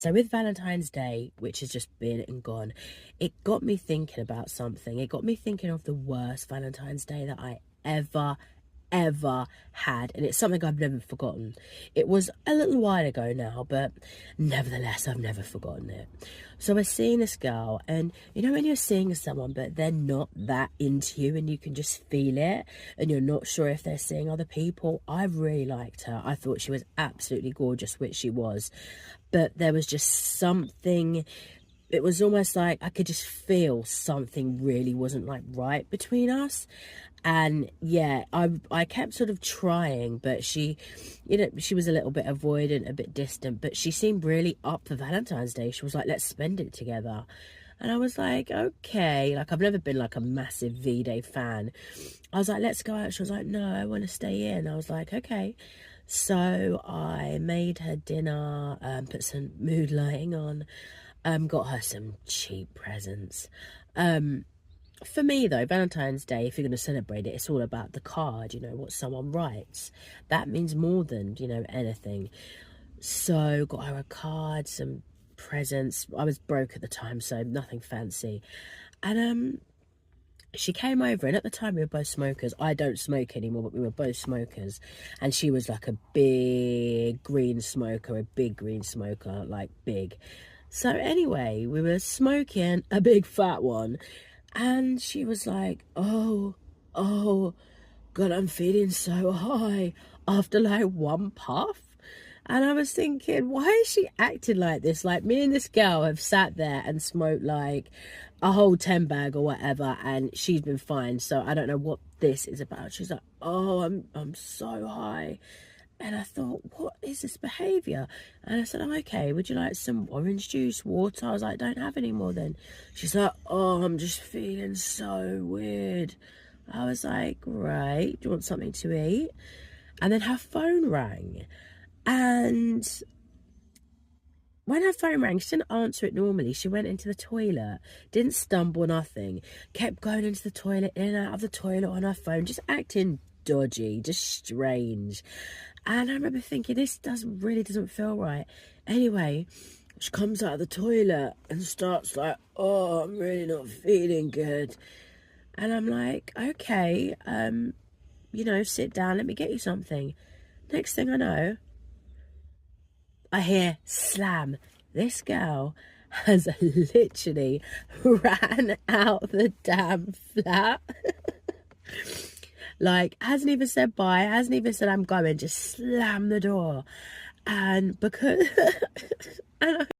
So with Valentine's Day, which has just been and gone, it got me thinking about something. It got me thinking of the worst Valentine's Day that I ever had, and it's something I've never forgotten. It was a little while ago now, but nevertheless I've never forgotten it. So I was seeing this girl, and you know when you're seeing someone but they're not that into you and you can just feel it and you're not sure if they're seeing other people. I really liked her. I thought she was absolutely gorgeous, which she was, but there was just something. It was almost like I could just feel something really wasn't like right between us. And yeah, I kept sort of trying, but she, you know, she was a little bit avoidant, a bit distant, but she seemed really up for Valentine's Day. She was like, let's spend it together. And I was like, okay. Like, I've never been like a massive V-Day fan. I was like, let's go out. She was like, no, I want to stay in. I was like, okay. So I made her dinner, put some mood lighting on, got her some cheap presents. For me though, Valentine's Day, if you're going to celebrate it, it's all about the card, you know, what someone writes. That means more than, you know, anything. So got her a card, some presents. I was broke at the time, so nothing fancy. And she came over, and at the time we were both smokers. I don't smoke anymore, but we were both smokers. And she was like a big green smoker, like big. So anyway, we were smoking a big fat one, and she was like, oh, God, I'm feeling so high after like one puff. And I was thinking, why is she acting like this? Like, me and this girl have sat there and smoked like a whole 10 bag or whatever, and she's been fine. So I don't know what this is about. She's like, oh, I'm so high. And I thought, what is this behaviour? And I said, oh, okay, would you like some orange juice, water? I was like, don't have any more then. She's like, oh, I'm just feeling so weird. I was like, right, do you want something to eat? And then her phone rang. And when her phone rang, she didn't answer it normally. She went into the toilet, didn't stumble, nothing. Kept going into the toilet, in and out of the toilet on her phone, just acting dodgy, just strange. And I remember thinking, this really doesn't feel right. Anyway, she comes out of the toilet and starts like, oh, I'm really not feeling good. And I'm like, okay, you know, sit down, let me get you something. Next thing I know, I hear slam. This girl has literally ran out the damn flat. Like, hasn't even said bye, hasn't even said I'm going, just slam the door. And because and